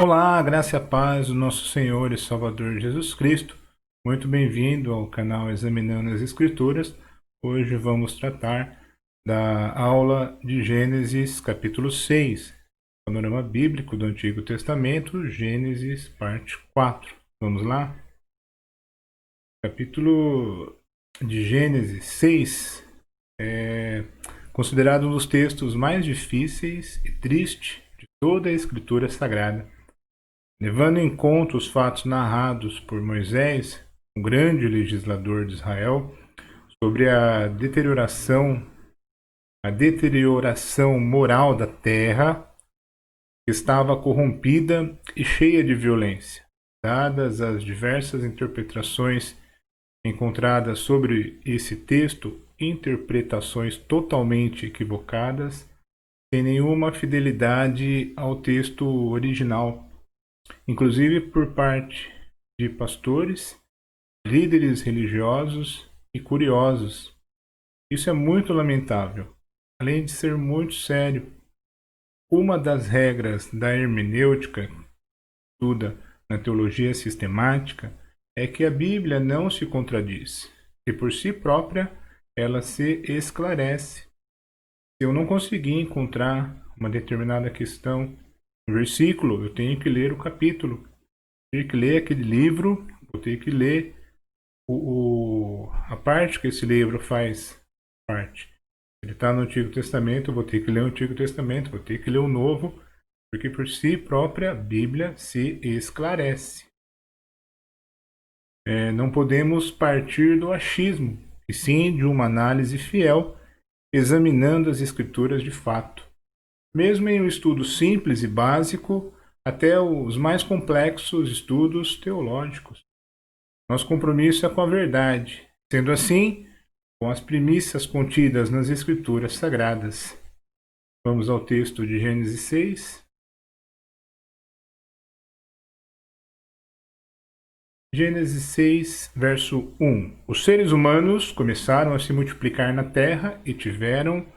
Olá, graça e a paz do nosso Senhor e Salvador Jesus Cristo. Muito bem-vindo ao canal Examinando as Escrituras. Hoje vamos tratar da aula de Gênesis, capítulo 6, panorama bíblico do Antigo Testamento, Gênesis, parte 4. Vamos lá? Capítulo de Gênesis 6 é considerado um dos textos mais difíceis e tristes de toda a Escritura Sagrada. Levando em conta os fatos narrados por Moisés, um grande legislador de Israel, sobre a deterioração moral da terra, que estava corrompida e cheia de violência, dadas as diversas interpretações encontradas sobre esse texto, interpretações totalmente equivocadas, sem nenhuma fidelidade ao texto original, inclusive por parte de pastores, líderes religiosos e curiosos. Isso é muito lamentável. Além de ser muito sério, uma das regras da hermenêutica, que estuda na teologia sistemática, é que a Bíblia não se contradiz, e por si própria ela se esclarece. Se eu não conseguir encontrar uma determinada questão no versículo, eu tenho que ler o capítulo, tenho que ler aquele livro, vou ter que ler a parte que esse livro faz parte. Ele está no Antigo Testamento, eu vou ter que ler o Antigo Testamento, vou ter que ler o Novo, porque por si própria a Bíblia se esclarece. Não podemos partir do achismo, e sim de uma análise fiel, examinando as Escrituras de fato. Mesmo em um estudo simples e básico, até os mais complexos estudos teológicos. Nosso compromisso é com a verdade, sendo assim, com as premissas contidas nas Escrituras Sagradas. Vamos ao texto de Gênesis 6. Gênesis 6, verso 1. Os seres humanos começaram a se multiplicar na terra e tiveram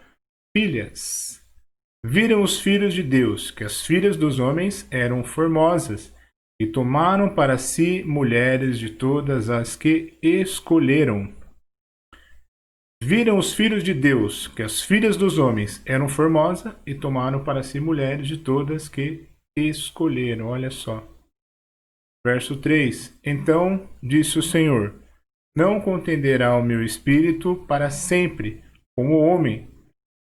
filhas. Viram os filhos de Deus que as filhas dos homens eram formosas e tomaram para si mulheres de todas as que escolheram. Viram os filhos de Deus que as filhas dos homens eram formosas e tomaram para si mulheres de todas que escolheram. Olha só. Verso 3. Então disse o Senhor: Não contenderá o meu espírito para sempre com o homem,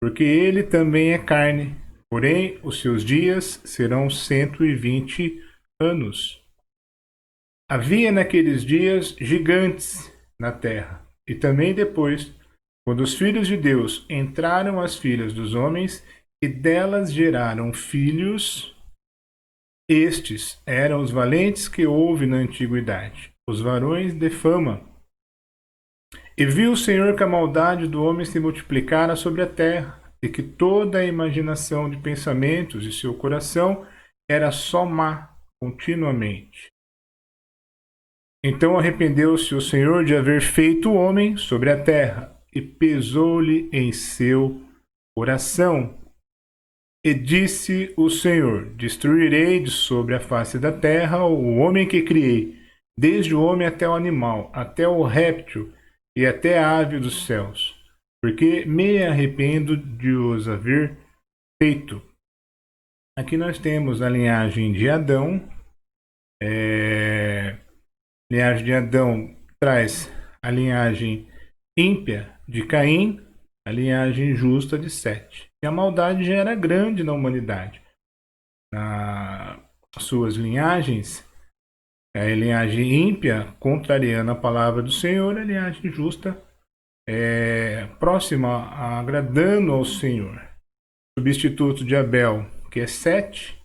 porque ele também é carne, porém os seus dias serão 120 anos. Havia naqueles dias gigantes na terra, e também depois, quando os filhos de Deus entraram as filhas dos homens e delas geraram filhos, estes eram os valentes que houve na antiguidade, os varões de fama. E viu o Senhor que a maldade do homem se multiplicara sobre a terra, e que toda a imaginação de pensamentos de seu coração era só má continuamente. Então arrependeu-se o Senhor de haver feito o homem sobre a terra, e pesou-lhe em seu coração. E disse o Senhor: Destruirei de sobre a face da terra o homem que criei, desde o homem até o animal, até o réptil e até a ave dos céus, porque me arrependo de os haver feito. Aqui nós temos a linhagem de Adão. A linhagem de Adão traz a linhagem ímpia de Caim, a linhagem justa de Sete. E a maldade já era grande na humanidade. Nas suas linhagens, a linhagem ímpia, contrariando a palavra do Senhor, a linhagem justa, próxima, agradando ao Senhor. Substituto de Abel, que é Sete,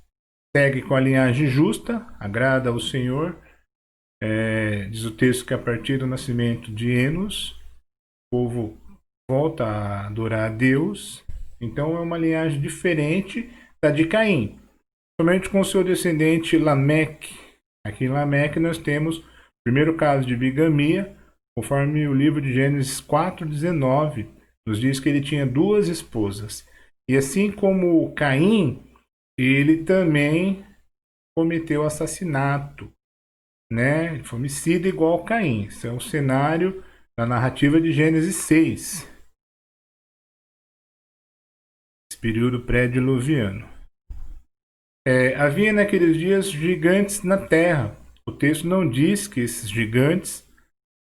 segue com a linhagem justa, agrada ao Senhor. Diz o texto que a partir do nascimento de Enos, povo volta a adorar a Deus. Então é uma linhagem diferente da de Caim. Somente com seu descendente Lameque. Aqui em Lameque nós temos o primeiro caso de bigamia, conforme o livro de Gênesis 4:19 nos diz que ele tinha duas esposas. E assim como Caim, ele também cometeu assassinato, né? Homicida igual a Caim. Isso é um cenário da narrativa de Gênesis 6. Esse período pré-diluviano. Havia naqueles dias gigantes na terra. O texto não diz que esses gigantes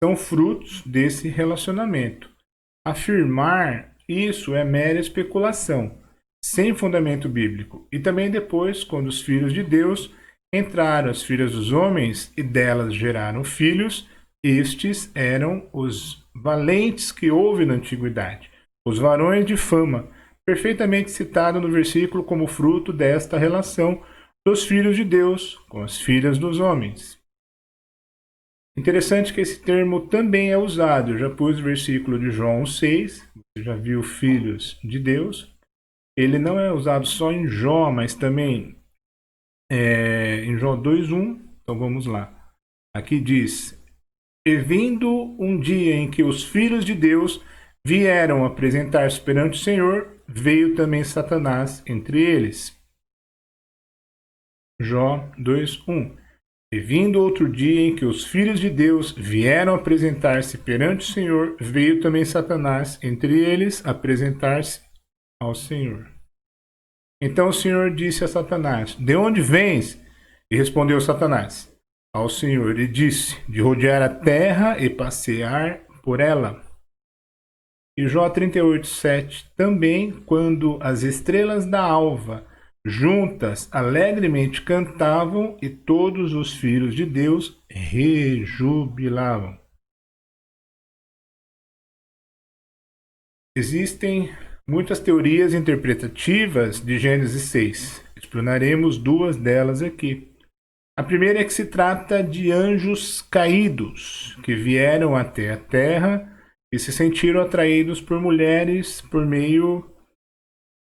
são frutos desse relacionamento. Afirmar isso é mera especulação, sem fundamento bíblico. E também depois, quando os filhos de Deus entraram as filhas dos homens e delas geraram filhos, estes eram os valentes que houve na antiguidade, os varões de fama, perfeitamente citado no versículo como fruto desta relação dos filhos de Deus com as filhas dos homens. Interessante que esse termo também é usado. Eu já pus o versículo de João 6, você já viu filhos de Deus. Ele não é usado só em Jó, mas também em Jó 2:1. Então vamos lá. Aqui diz: E vindo um dia em que os filhos de Deus vieram apresentar-se perante o Senhor, veio também Satanás entre eles. Jó 2:1. E vindo outro dia em que os filhos de Deus vieram apresentar-se perante o Senhor, veio também Satanás entre eles apresentar-se ao Senhor. Então o Senhor disse a Satanás: De onde vens? E respondeu Satanás ao Senhor e disse: De rodear a terra e passear por ela. E Jó 38:7. Também quando as estrelas da alva juntas alegremente cantavam e todos os filhos de Deus rejubilavam. Existem muitas teorias interpretativas de Gênesis 6. Explanaremos duas delas aqui. A primeira é que se trata de anjos caídos que vieram até a terra e se sentiram atraídos por mulheres por meio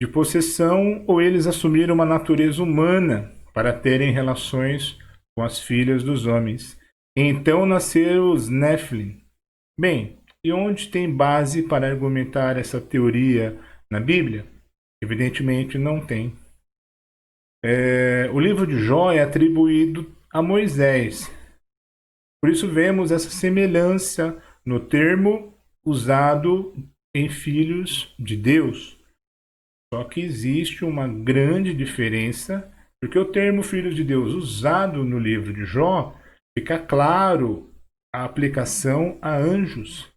de possessão, ou eles assumiram uma natureza humana para terem relações com as filhas dos homens. E então nasceram os Nephilim. Bem, e onde tem base para argumentar essa teoria na Bíblia? Evidentemente não tem. O livro de Jó é atribuído a Moisés. Por isso vemos essa semelhança no termo usado em filhos de Deus. Só que existe uma grande diferença, porque o termo filhos de Deus usado no livro de Jó, fica claro a aplicação a anjos.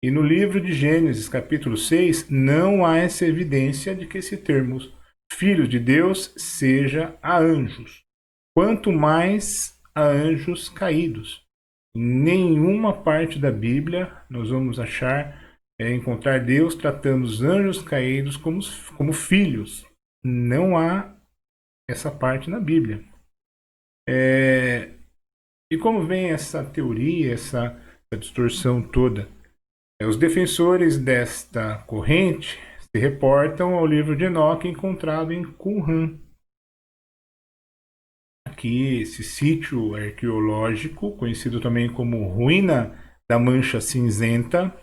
E no livro de Gênesis, capítulo 6, não há essa evidência de que esse termo filhos de Deus seja a anjos. Quanto mais a anjos caídos. Em nenhuma parte da Bíblia nós vamos encontrar Deus tratando os anjos caídos como filhos. Não há essa parte na Bíblia. E como vem essa teoria, essa distorção toda? Os defensores desta corrente se reportam ao livro de Enoque encontrado em Qumran. Aqui, esse sítio arqueológico, conhecido também como Ruína da Mancha Cinzenta,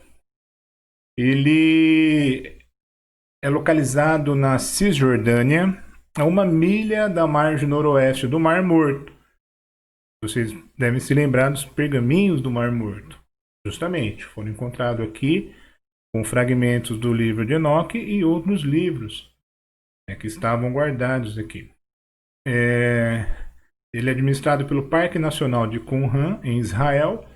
ele é localizado na Cisjordânia, a 1 milha da margem noroeste do Mar Morto. Vocês devem se lembrar dos pergaminhos do Mar Morto. Justamente, foram encontrados aqui com fragmentos do livro de Enoque e outros livros que estavam guardados aqui. Ele é administrado pelo Parque Nacional de Qumran, em Israel.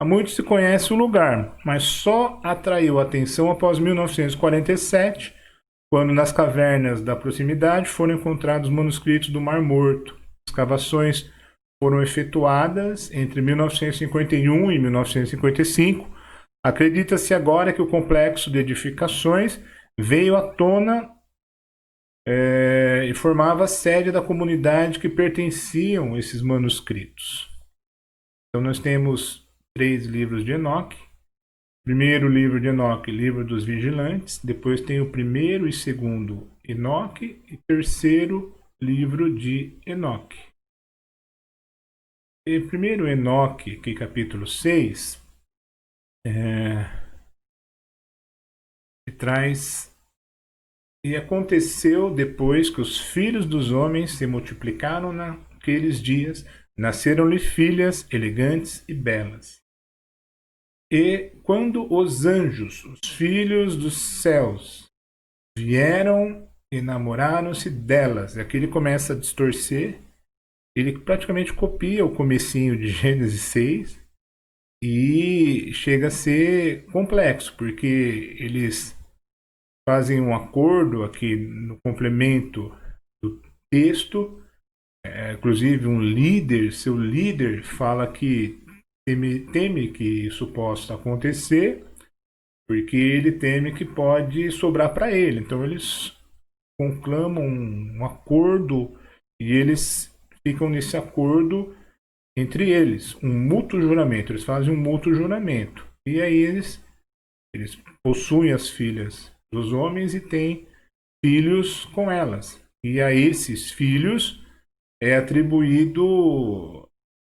Há muito se conhece o lugar, mas só atraiu atenção após 1947, quando nas cavernas da proximidade foram encontrados manuscritos do Mar Morto. Escavações foram efetuadas entre 1951 e 1955. Acredita-se agora que o complexo de edificações veio à tona e formava a sede da comunidade que pertenciam a esses manuscritos. Então nós temos 3 livros de Enoque, Primeiro livro de Enoque, livro dos vigilantes. Depois tem o primeiro e segundo Enoque. E terceiro livro de Enoque. E primeiro Enoque, que capítulo 6, traz... E aconteceu depois que os filhos dos homens se multiplicaram naqueles dias, nasceram-lhe filhas elegantes e belas. E quando os anjos, os filhos dos céus, vieram e namoraram-se delas, aqui ele começa a distorcer, ele praticamente copia o comecinho de Gênesis 6 e chega a ser complexo, porque eles fazem um acordo aqui no complemento do texto, inclusive um líder, seu líder fala que teme que isso possa acontecer, porque ele teme que pode sobrar para ele. Então eles conclamam um acordo e eles ficam nesse acordo entre eles, um mútuo juramento. Eles fazem um mútuo juramento. E aí eles possuem as filhas dos homens e têm filhos com elas. E a esses filhos é atribuído o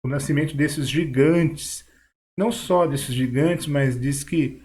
nascimento desses gigantes. Não só desses gigantes, mas diz que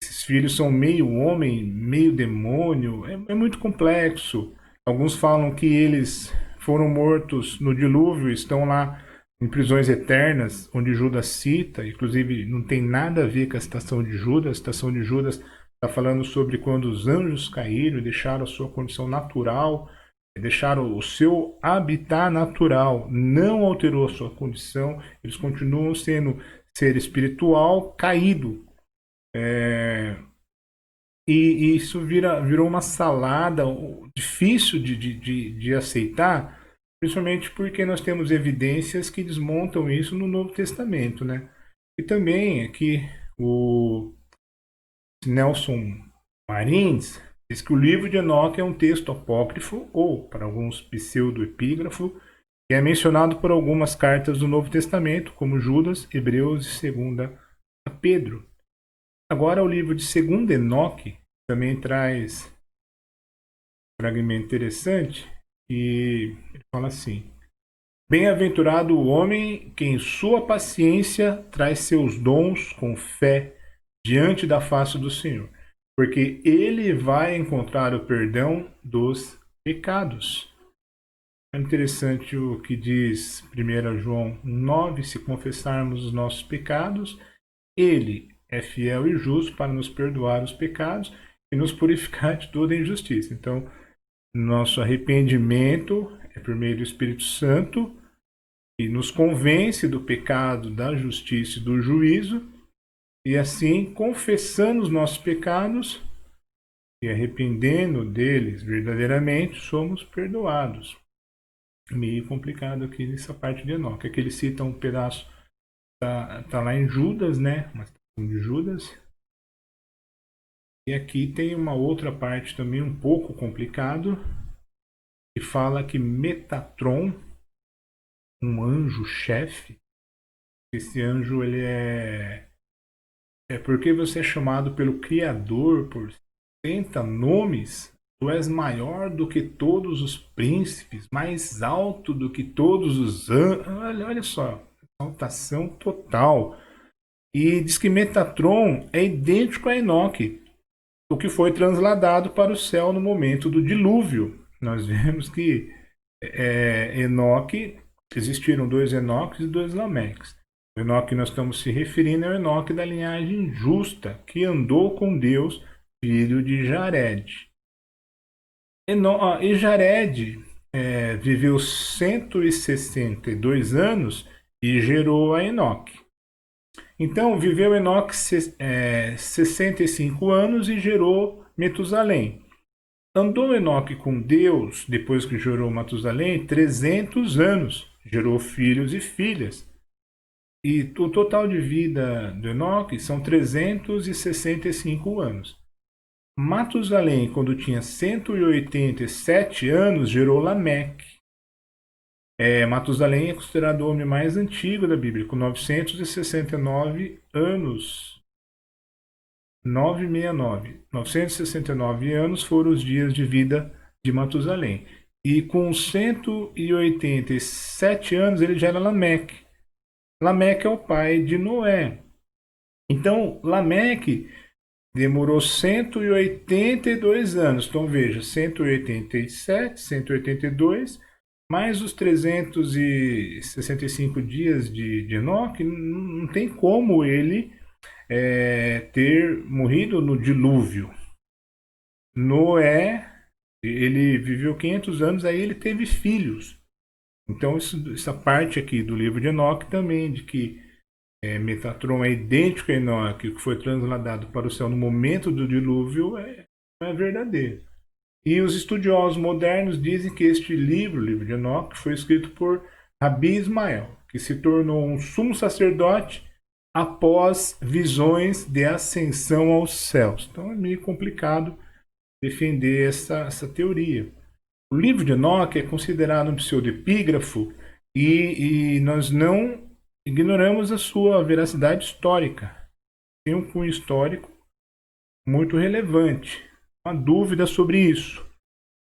esses filhos são meio homem, meio demônio. É muito complexo. Alguns falam que eles foram mortos no dilúvio, estão lá em prisões eternas, onde Judas cita. Inclusive, não tem nada a ver com a citação de Judas. A citação de Judas está falando sobre quando os anjos caíram e deixaram a sua condição natural, deixaram o seu habitat natural, não alterou a sua condição, eles continuam sendo ser espiritual caído. E isso virou uma salada difícil de aceitar, principalmente porque nós temos evidências que desmontam isso no Novo Testamento, né? E também aqui o Nelson Marins diz que o livro de Enoque é um texto apócrifo, ou, para alguns, pseudo-epígrafo, que é mencionado por algumas cartas do Novo Testamento, como Judas, Hebreus e 2 Pedro. Agora, o livro de 2 Enoque também traz um fragmento interessante, e ele fala assim: Bem-aventurado o homem que em sua paciência traz seus dons com fé diante da face do Senhor, porque ele vai encontrar o perdão dos pecados. É interessante o que diz 1 João 9: se confessarmos os nossos pecados, ele é fiel e justo para nos perdoar os pecados e nos purificar de toda injustiça. Então, nosso arrependimento é por meio do Espírito Santo, que nos convence do pecado, da justiça e do juízo, e assim, confessando os nossos pecados e arrependendo deles verdadeiramente, somos perdoados. Meio complicado aqui nessa parte de Enoque. Aqui ele cita um pedaço, tá lá em Judas, né? Uma citação de Judas. E aqui tem uma outra parte também um pouco complicado, que fala que Metatron, um anjo-chefe, esse anjo ele é porque você é chamado pelo Criador por 70 nomes. Tu és maior do que todos os príncipes, mais alto do que todos os anjos. Olha só, exaltação total. E diz que Metatron é idêntico a Enoque, o que foi transladado para o céu no momento do dilúvio. Nós vemos que Enoque, existiram 2 Enoques e 2 Lameques. O Enoque que nós estamos se referindo é o Enoque da linhagem justa, que andou com Deus, filho de Jared. E Jared viveu 162 anos e gerou a Enoque. Então, viveu Enoque 65 anos e gerou Metusalém. Andou Enoque com Deus, depois que gerou Matusalém, 300 anos. Gerou filhos e filhas. E o total de vida do Enoque são 365 anos. Matusalém, quando tinha 187 anos, gerou Lameque. Matusalém é considerado o homem mais antigo da Bíblia, com 969 anos 969. 969 anos foram os dias de vida de Matusalém. E com 187 anos ele já era Lameque. Lameque é o pai de Noé. Então, Lameque demorou 182 anos. Então, veja, 187, 182, mais os 365 dias de Enoque, não tem como ele ter morrido no dilúvio. Noé, ele viveu 500 anos, aí ele teve filhos. Então, essa parte aqui do livro de Enoque também, de que Metatron é idêntico a Enoque, que foi transladado para o céu no momento do dilúvio, não é verdadeiro. E os estudiosos modernos dizem que este livro, o livro de Enoque, foi escrito por Rabi Ismael, que se tornou um sumo sacerdote após visões de ascensão aos céus. Então é meio complicado defender essa teoria. O livro de Enoque é considerado um pseudepígrafo e nós não ignoramos a sua veracidade histórica. Tem um cunho histórico muito relevante. Não há dúvida sobre isso.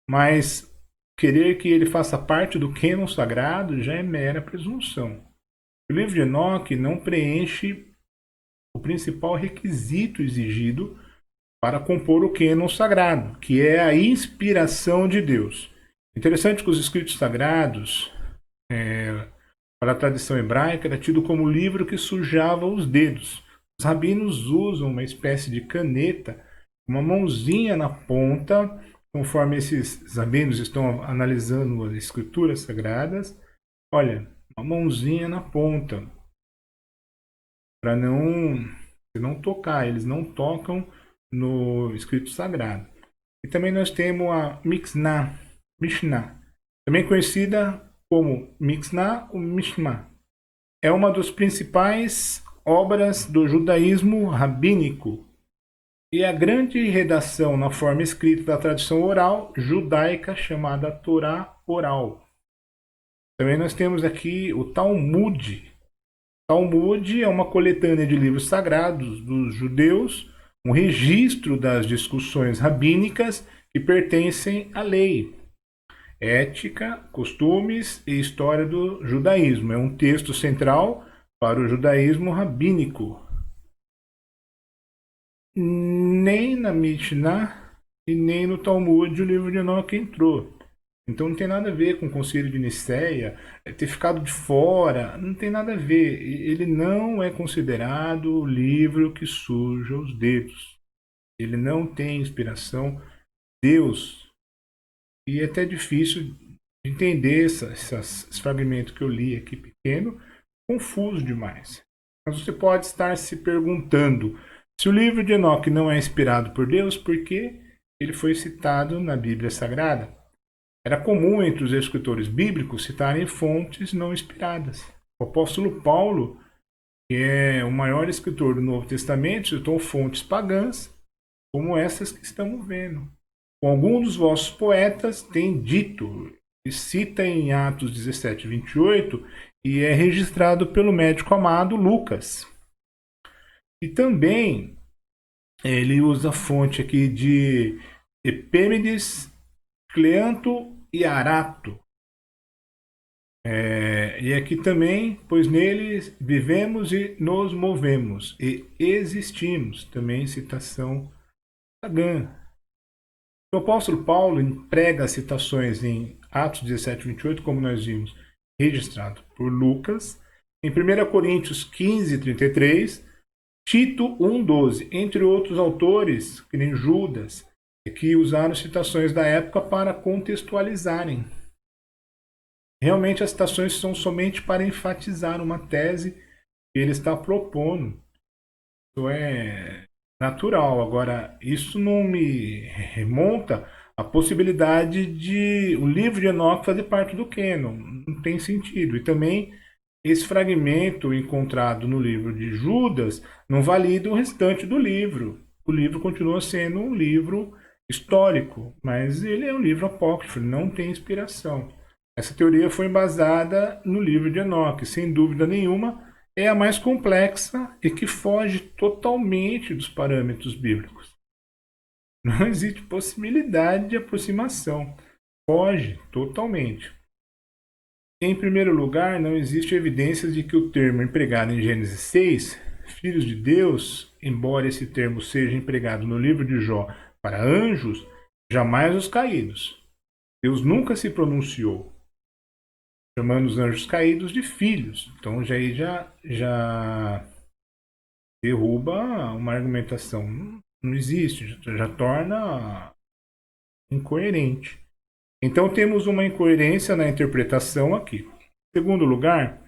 Mas querer que ele faça parte do cânon sagrado já é mera presunção. O livro de Enoque não preenche o principal requisito exigido para compor o cânon sagrado, que é a inspiração de Deus. Interessante que os escritos sagrados, para a tradição hebraica, era tido como livro que sujava os dedos. Os rabinos usam uma espécie de caneta, uma mãozinha na ponta, conforme esses rabinos estão analisando as escrituras sagradas. Olha, uma mãozinha na ponta, para não tocar, eles não tocam no escrito sagrado. E também nós temos a Mishnah, também conhecida como Mishnah ou Mishma. É uma das principais obras do judaísmo rabínico e a grande redação na forma escrita da tradição oral judaica chamada Torá oral. Também nós temos aqui o Talmud. Talmud é uma coletânea de livros sagrados dos judeus, um registro das discussões rabínicas que pertencem à lei, ética, costumes e história do judaísmo. É um texto central para o judaísmo rabínico. Nem na Mishnah e nem no Talmud o livro de Enoque entrou. Então não tem nada a ver com o Concílio de Nicéia, ter ficado de fora, não tem nada a ver. Ele não é considerado o livro que suja os dedos. Ele não tem inspiração. Deus. E é até difícil de entender esse fragmento que eu li aqui pequeno, confuso demais. Mas você pode estar se perguntando se o livro de Enoque não é inspirado por Deus, por que ele foi citado na Bíblia Sagrada? Era comum entre os escritores bíblicos citarem fontes não inspiradas. O apóstolo Paulo, que é o maior escritor do Novo Testamento, citou fontes pagãs, como essas que estamos vendo. Alguns dos vossos poetas têm dito, e cita em Atos 17, 28, e é registrado pelo médico amado Lucas. E também ele usa a fonte aqui de Epêmenes, Cleanto e Arato. E aqui também, pois neles vivemos e nos movemos e existimos. Também citação pagã. O apóstolo Paulo emprega as citações em Atos 17, 28, como nós vimos, registrado por Lucas, em 1 Coríntios 15, 33, Tito 1, 12, entre outros autores, que nem Judas, que usaram citações da época para contextualizarem. Realmente as citações são somente para enfatizar uma tese que ele está propondo. Isso é natural. Agora, isso não me remonta à possibilidade de o livro de Enoque fazer parte do cânon. Não tem sentido. E também esse fragmento encontrado no livro de Judas não valida o restante do livro. O livro continua sendo um livro histórico, mas ele é um livro apócrifo, não tem inspiração. Essa teoria foi embasada no livro de Enoque. Sem dúvida nenhuma, é a mais complexa e que foge totalmente dos parâmetros bíblicos. Não existe possibilidade de aproximação. Foge totalmente. Em primeiro lugar, não existe evidências de que o termo empregado em Gênesis 6, filhos de Deus, embora esse termo seja empregado no livro de Jó para anjos, jamais os caídos. Deus nunca se pronunciou, chamando os anjos caídos de filhos. Então já derruba uma argumentação. Não existe, já torna incoerente. Então temos uma incoerência na interpretação aqui. Em segundo lugar,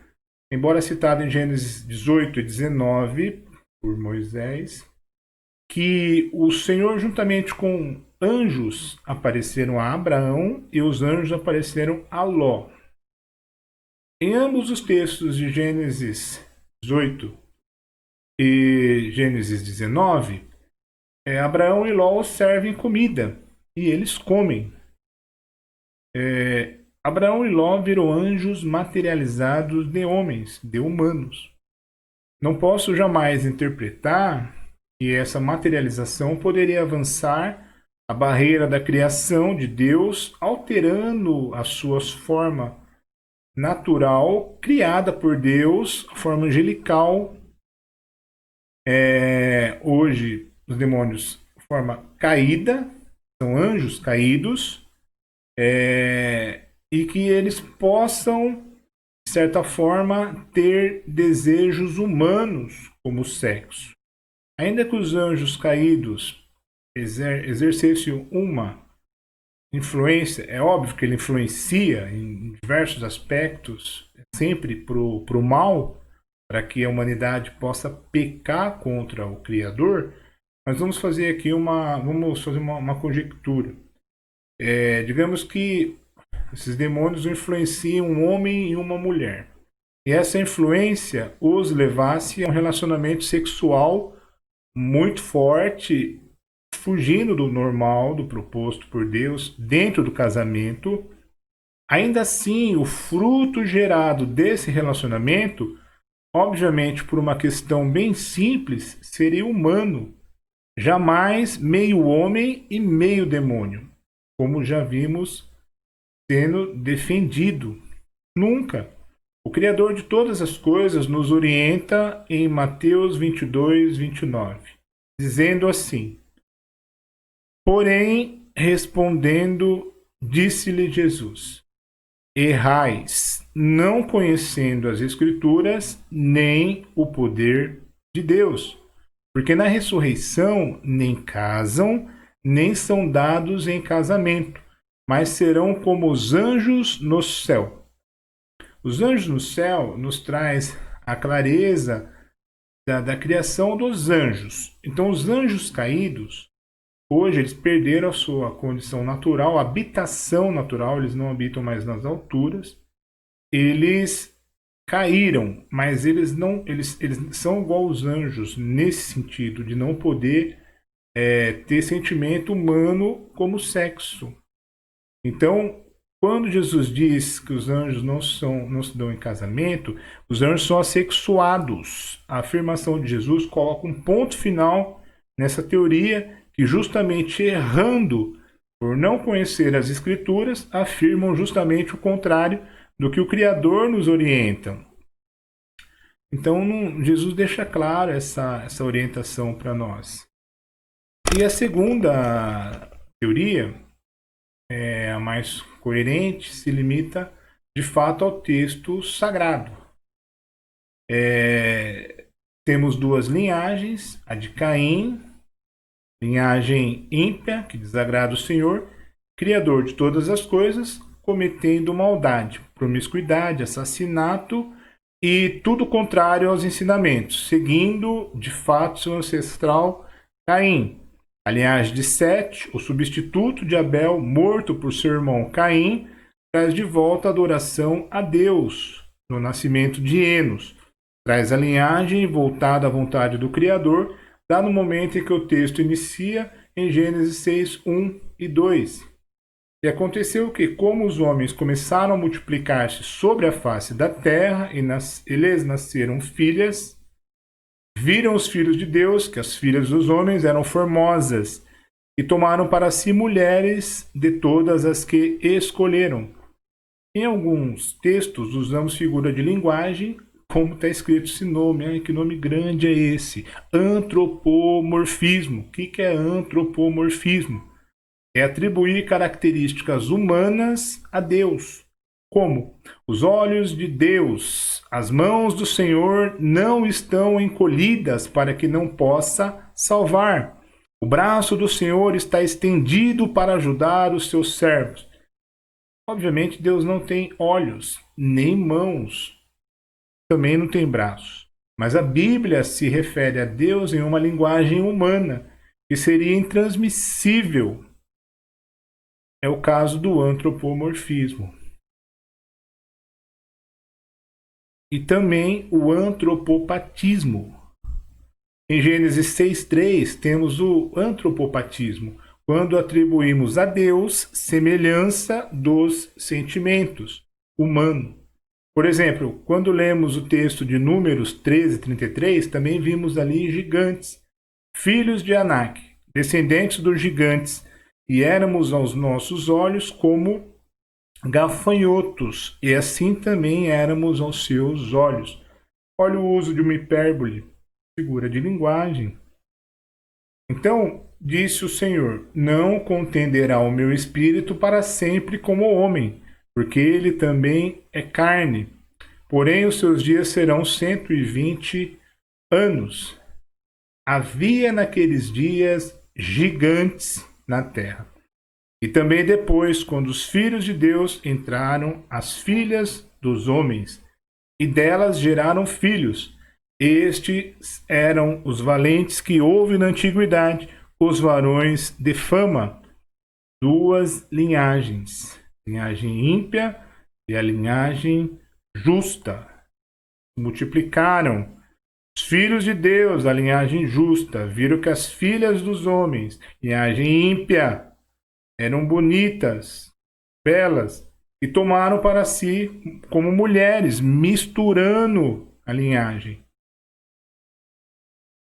embora citado em Gênesis 18 e 19 por Moisés, que o Senhor juntamente com anjos apareceram a Abraão e os anjos apareceram a Ló. Em ambos os textos de Gênesis 18 e Gênesis 19, Abraão e Ló servem comida e eles comem. Abraão e Ló viram anjos materializados de homens, de humanos. Não posso jamais interpretar que essa materialização poderia avançar a barreira da criação de Deus, alterando a sua forma natural, criada por Deus, a forma angelical. Hoje, os demônios, forma caída, são anjos caídos, e que eles possam, de certa forma, ter desejos humanos como sexo. Ainda que os anjos caídos exercessem uma influência, é óbvio que ele influencia em diversos aspectos, sempre para o mal, para que a humanidade possa pecar contra o Criador, mas vamos fazer aqui uma conjectura. Digamos que esses demônios influenciam um homem e uma mulher. E essa influência os levasse a um relacionamento sexual muito forte, fugindo do normal, do proposto por Deus, dentro do casamento. Ainda assim, o fruto gerado desse relacionamento, obviamente por uma questão bem simples, seria humano. Jamais meio homem e meio demônio, como já vimos sendo defendido. Nunca. O Criador de todas as coisas nos orienta em Mateus 22, 29, dizendo assim: porém, respondendo, disse-lhe Jesus: errais, não conhecendo as Escrituras, nem o poder de Deus. Porque na ressurreição nem casam, nem são dados em casamento, mas serão como os anjos no céu. Os anjos no céu nos traz a clareza da criação dos anjos. Então, os anjos caídos, hoje, eles perderam a sua condição natural, a habitação natural, eles não habitam mais nas alturas. Eles caíram, mas eles são igual aos anjos nesse sentido de não poder ter sentimento humano como sexo. Então, quando Jesus diz que os anjos não se dão em casamento, os anjos são assexuados. A afirmação de Jesus coloca um ponto final nessa teoria que, justamente errando por não conhecer as Escrituras, afirmam justamente o contrário do que o Criador nos orienta. Então, Jesus deixa claro essa orientação para nós. E a segunda teoria, a mais coerente, se limita de fato ao texto sagrado. Temos duas linhagens, a de Caim, linhagem ímpia, que desagrada o Senhor, Criador de todas as coisas, cometendo maldade, promiscuidade, assassinato e tudo contrário aos ensinamentos, seguindo de fato seu ancestral Caim. A linhagem de Sete, o substituto de Abel, morto por seu irmão Caim, traz de volta a adoração a Deus no nascimento de Enos. Traz a linhagem voltada à vontade do Criador, lá no momento em que o texto inicia em Gênesis 6, 1 e 2. E aconteceu que, como os homens começaram a multiplicar-se sobre a face da terra e lhes nasceram filhas, viram os filhos de Deus que as filhas dos homens eram formosas e tomaram para si mulheres de todas as que escolheram. Em alguns textos usamos figura de linguagem, como está escrito esse nome. Ai, que nome grande é esse? Antropomorfismo. O que é antropomorfismo? É atribuir características humanas a Deus. Como? Os olhos de Deus, as mãos do Senhor não estão encolhidas para que não possa salvar. O braço do Senhor está estendido para ajudar os seus servos. Obviamente, Deus não tem olhos, nem mãos, também não tem braços. Mas a Bíblia se refere a Deus em uma linguagem humana, que seria intransmissível. É o caso do antropomorfismo. E também o antropopatismo. Em Gênesis 6,3 temos o antropopatismo, quando atribuímos a Deus semelhança dos sentimentos humanos. Por exemplo, quando lemos o texto de Números 13:33, também vimos ali gigantes, filhos de Anak, descendentes dos gigantes, e éramos aos nossos olhos como gafanhotos, e assim também éramos aos seus olhos. Olha o uso de uma hipérbole, figura de linguagem. Então, disse o Senhor: não contenderá o meu espírito para sempre como homem, porque ele também é carne. Porém, os seus dias serão 120 anos. Havia naqueles dias gigantes na terra. E também depois, quando os filhos de Deus entraram, as filhas dos homens, e delas geraram filhos. Estes eram os valentes que houve na antiguidade, os varões de fama, duas linhagens, linhagem ímpia e a linhagem justa. Multiplicaram os filhos de Deus, a linhagem justa, viram que as filhas dos homens, linhagem ímpia, eram bonitas, belas, e tomaram para si como mulheres, misturando a linhagem.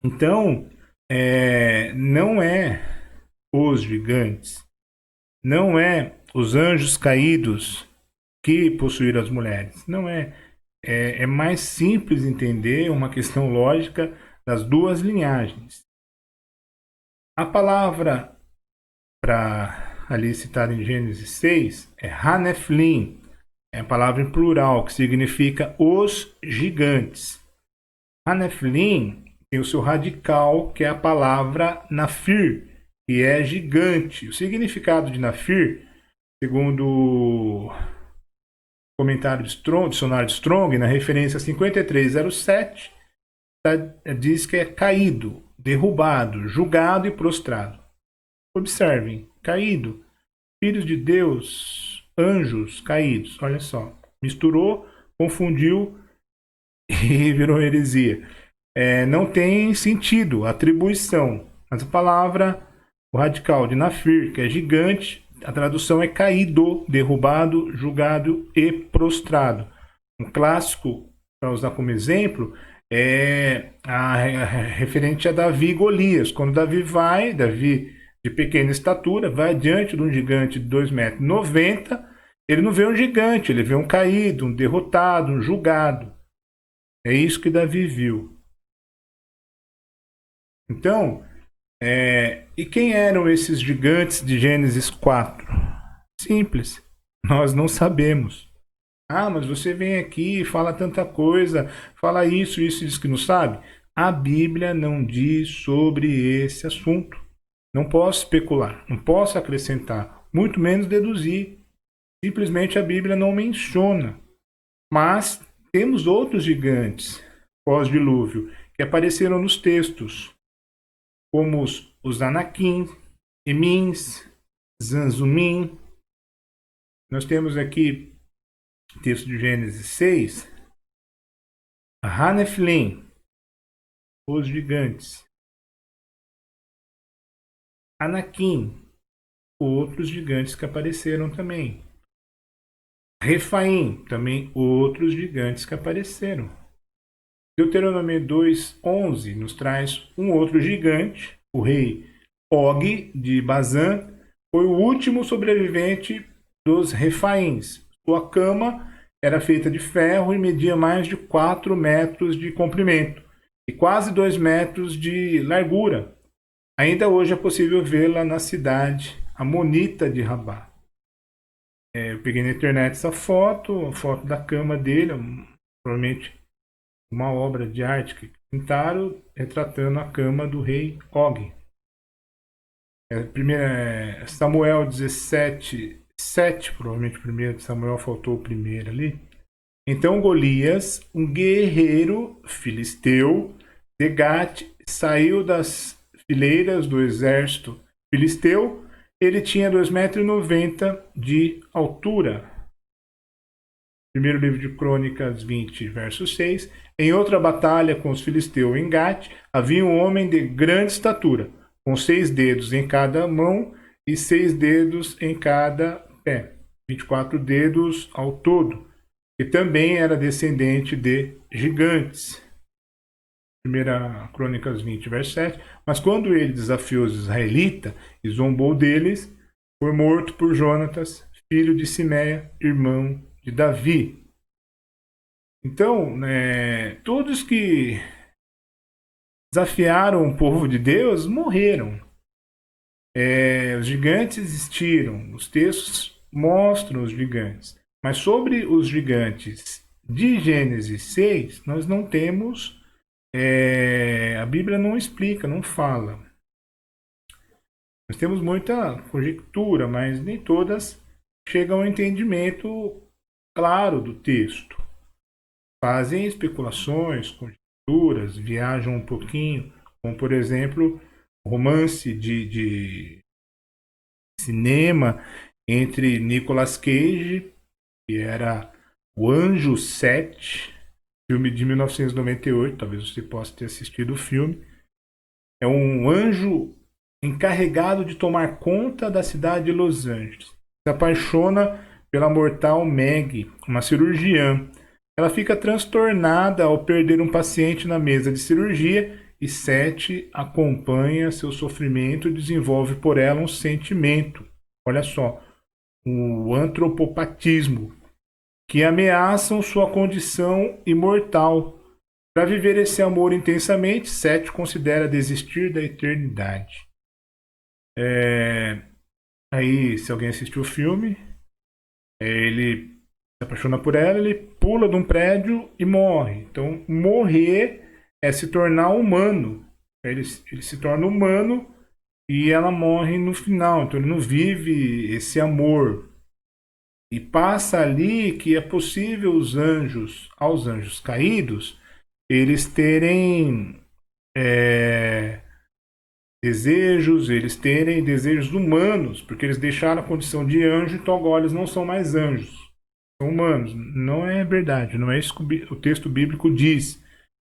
Então, não é os gigantes, não é os anjos caídos que possuíram as mulheres. Não é. É mais simples entender uma questão lógica das duas linhagens. A palavra para ali citada em Gênesis 6 é Haneflim, é a palavra em plural, que significa os gigantes. Haneflim tem o seu radical, que é a palavra Nafir, que é gigante. O significado de Nafir, segundo o comentário de Strong, dicionário de Strong, na referência 5307, diz que é caído, derrubado, julgado e prostrado. Observem, caído, filhos de Deus, anjos caídos, olha só, misturou, confundiu e virou heresia. Não tem sentido, atribuição. Mas a palavra, o radical de Nafir, que é gigante, a tradução é caído, derrubado, julgado e prostrado. Um clássico, para usar como exemplo, é a referente a Davi e Golias. Quando Davi de pequena estatura, vai diante de um gigante de 2,90 m, ele não vê um gigante, ele vê um caído, um derrotado, um julgado. É isso que Davi viu. Então, e quem eram esses gigantes de Gênesis 4? Simples, nós não sabemos. Ah, mas você vem aqui e fala tanta coisa, fala isso, isso que não sabe. A Bíblia não diz sobre esse assunto. Não posso especular, não posso acrescentar, muito menos deduzir. Simplesmente a Bíblia não menciona. Mas temos outros gigantes pós-dilúvio que apareceram nos textos, como os Anakim, Emins, Zanzumim. Nós temos aqui texto de Gênesis 6, Haneflim, os gigantes, Anakim, outros gigantes que apareceram também. Refaim, também outros gigantes que apareceram. Deuteronômio 2:11 nos traz um outro gigante, o rei Og de Bazã, foi o último sobrevivente dos Refaíns. Sua cama era feita de ferro e media mais de 4 metros de comprimento e quase 2 metros de largura. Ainda hoje é possível vê-la na cidade amonita de Rabá. Eu peguei na internet essa foto, a foto da cama dele, provavelmente uma obra de arte que pintaram retratando a cama do rei Og. Samuel 17:7, provavelmente o primeiro de Samuel, faltou o primeiro ali. Então Golias, um guerreiro filisteu de Gate, saiu das fileiras do exército filisteu. Ele tinha 2,90 m de altura. Primeiro livro de Crônicas 20, verso 6. Em outra batalha com os filisteus em Gate, havia um homem de grande estatura, com 6 dedos em cada mão e 6 dedos em cada pé, 24 dedos ao todo, e também era descendente de gigantes. Primeira Crônicas 20, verso 7. Mas quando ele desafiou os israelitas e zombou deles, foi morto por Jonatas, filho de Simeia, irmão de Davi. Então, todos que desafiaram o povo de Deus morreram. Os gigantes existiram, os textos mostram os gigantes. Mas sobre os gigantes de Gênesis 6, nós não temos, a Bíblia não explica, não fala. Nós temos muita conjectura, mas nem todas chegam ao entendimento claro do texto. Fazem especulações, conjecturas, viajam um pouquinho, como por exemplo, romance de cinema entre Nicolas Cage, que era O Anjo 7, filme de 1998, talvez você possa ter assistido o filme. É um anjo encarregado de tomar conta da cidade de Los Angeles. Se apaixona pela mortal Meg, uma cirurgiã. Ela fica transtornada ao perder um paciente na mesa de cirurgia e Seth acompanha seu sofrimento e desenvolve por ela um sentimento. Olha só, o antropopatismo, que ameaçam sua condição imortal. Para viver esse amor intensamente, Seth considera desistir da eternidade. Aí, se alguém assistiu o filme, ele se apaixona por ela, ele pula de um prédio e morre. Então, morrer é se tornar humano. Ele se torna humano e ela morre no final. Então, ele não vive esse amor. E passa ali que é possível aos anjos caídos, eles terem eles terem desejos humanos, porque eles deixaram a condição de anjo, então agora eles não são mais anjos, são humanos. Não é verdade, não é isso que o texto bíblico diz.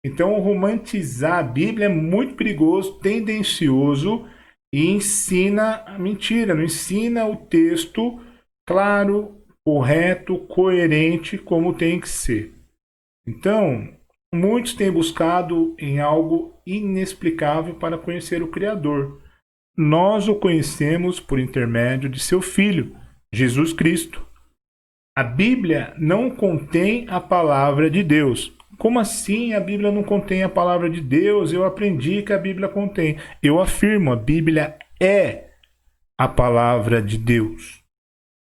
Então, romantizar a Bíblia é muito perigoso, tendencioso e ensina a mentira, não ensina o texto claro, correto, coerente, como tem que ser. Então, muitos têm buscado em algo inexplicável para conhecer o Criador. Nós o conhecemos por intermédio de seu Filho, Jesus Cristo. A Bíblia não contém a palavra de Deus. Como assim a Bíblia não contém a palavra de Deus? Eu aprendi que a Bíblia contém. Eu afirmo, a Bíblia é a palavra de Deus.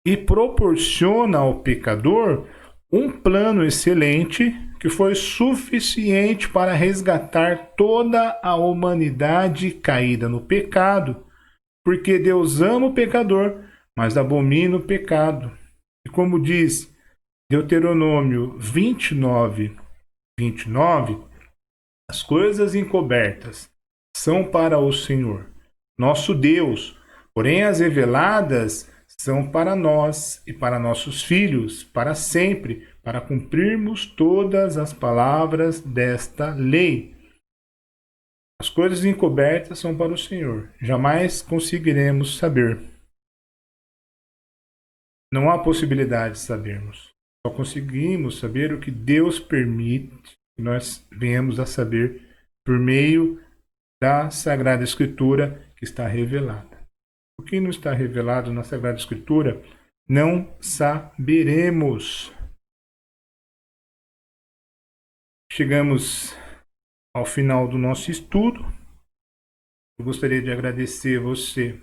E proporciona ao pecador um plano excelente que foi suficiente para resgatar toda a humanidade caída no pecado, porque Deus ama o pecador, mas abomina o pecado. E como diz Deuteronômio 29, 29, as coisas encobertas são para o Senhor, nosso Deus, porém as reveladas são para nós e para nossos filhos, para sempre, para cumprirmos todas as palavras desta lei. As coisas encobertas são para o Senhor, jamais conseguiremos saber. Não há possibilidade de sabermos. Só conseguimos saber o que Deus permite que nós venhamos a saber por meio da Sagrada Escritura que está revelada. O que não está revelado na Sagrada Escritura, não saberemos. Chegamos ao final do nosso estudo. Eu gostaria de agradecer você que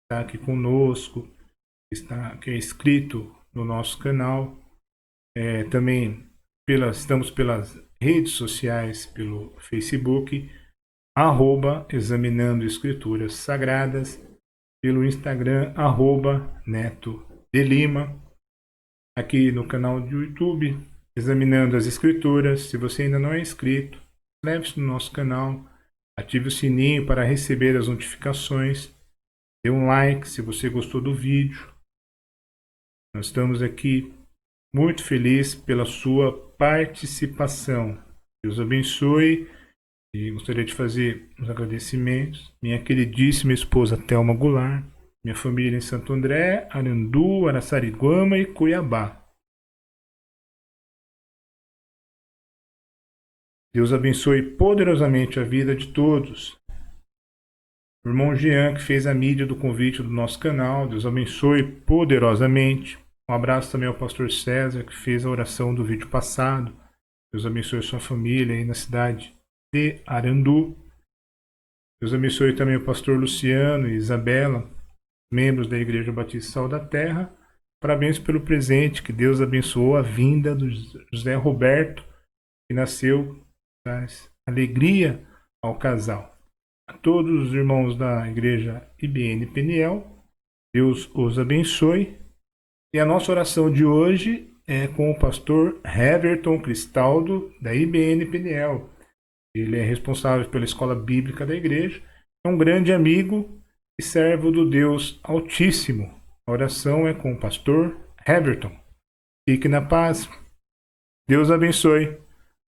está aqui conosco, que é inscrito no nosso canal. Também estamos pelas redes sociais, pelo Facebook, @examinando escrituras sagradas, pelo Instagram, @Neto de Lima, aqui no canal do YouTube, Examinando as Escrituras. Se você ainda não é inscrito, inscreve-se no nosso canal, ative o sininho para receber as notificações, dê um like se você gostou do vídeo. Nós estamos aqui muito felizes pela sua participação. Deus abençoe. E gostaria de fazer os agradecimentos. Minha queridíssima esposa Thelma Goulart, minha família em Santo André, Arandu, Araçariguama e Cuiabá. Deus abençoe poderosamente a vida de todos. O irmão Jean, que fez a mídia do convite do nosso canal, Deus abençoe poderosamente. Um abraço também ao pastor César, que fez a oração do vídeo passado. Deus abençoe a sua família aí na cidade de Arandu. Deus abençoe também o pastor Luciano e Isabela, membros da Igreja Batista Sal da Terra. Parabéns pelo presente, que Deus abençoou a vinda do José Roberto, que nasceu, traz alegria ao casal. A todos os irmãos da Igreja IBN Peniel, Deus os abençoe. E a nossa oração de hoje é com o pastor Heverton Cristaldo, da IBN Peniel. Ele é responsável pela escola bíblica da igreja, é um grande amigo e servo do Deus Altíssimo. A oração é com o pastor Heverton. Fique na paz. Deus abençoe.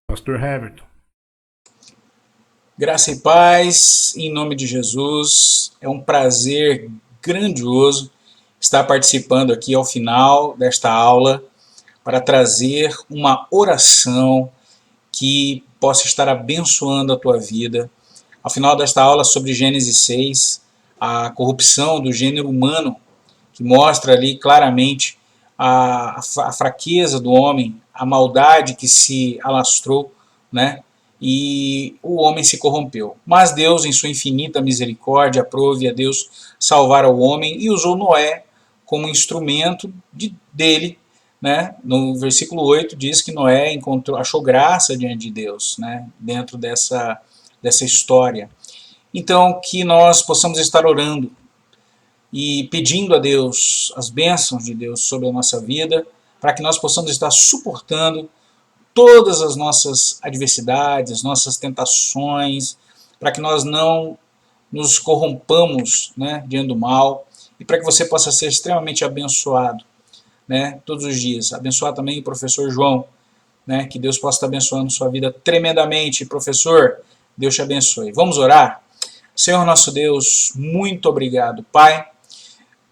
Pastor Heverton. Graça e paz, em nome de Jesus. É um prazer grandioso estar participando aqui ao final desta aula para trazer uma oração que possa estar abençoando a tua vida. Ao final desta aula sobre Gênesis 6, a corrupção do gênero humano, que mostra ali claramente a fraqueza do homem, a maldade que se alastrou, né? E o homem se corrompeu. Mas Deus, em sua infinita misericórdia, aprove a Deus salvar o homem e usou Noé como instrumento dele, né? No versículo 8 diz que Noé achou graça diante de Deus, né? Dentro dessa história. Então, que nós possamos estar orando e pedindo a Deus as bênçãos de Deus sobre a nossa vida, para que nós possamos estar suportando todas as nossas adversidades, nossas tentações, para que nós não nos corrompamos, né, diante do mal, e para que você possa ser extremamente abençoado, né, todos os dias. Abençoar também o professor João, né, que Deus possa estar abençoando sua vida tremendamente. Professor, Deus te abençoe. Vamos orar? Senhor nosso Deus, muito obrigado, Pai,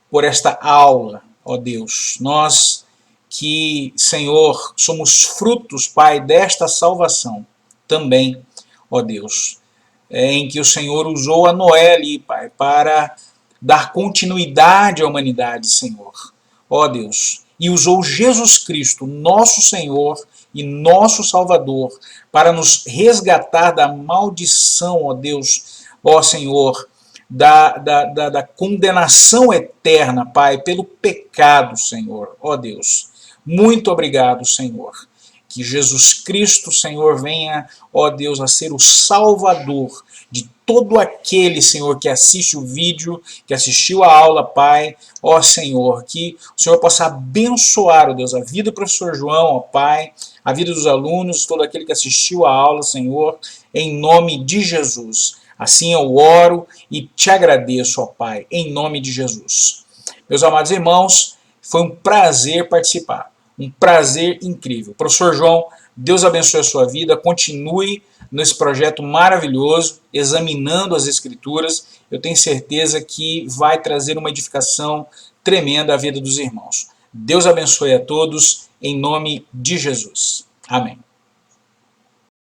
por esta aula, ó Deus. Nós que, Senhor, somos frutos, Pai, desta salvação também, ó Deus, em que o Senhor usou a Noé ali, Pai, para dar continuidade à humanidade, Senhor, ó Deus, e usou Jesus Cristo, nosso Senhor e nosso Salvador, para nos resgatar da maldição, ó Deus, ó Senhor, da condenação eterna, Pai, pelo pecado, Senhor, ó Deus. Muito obrigado, Senhor. Que Jesus Cristo, Senhor, venha, ó Deus, a ser o Salvador de todo aquele, Senhor, que assiste o vídeo, que assistiu a aula, Pai, ó Senhor, que o Senhor possa abençoar, ó Deus, a vida do professor João, ó Pai, a vida dos alunos, todo aquele que assistiu a aula, Senhor, em nome de Jesus. Assim eu oro e te agradeço, ó Pai, em nome de Jesus. Meus amados irmãos, foi um prazer participar, um prazer incrível. Professor João, Deus abençoe a sua vida, continue nesse projeto maravilhoso, examinando as Escrituras. Eu tenho certeza que vai trazer uma edificação tremenda à vida dos irmãos. Deus abençoe a todos, em nome de Jesus. Amém.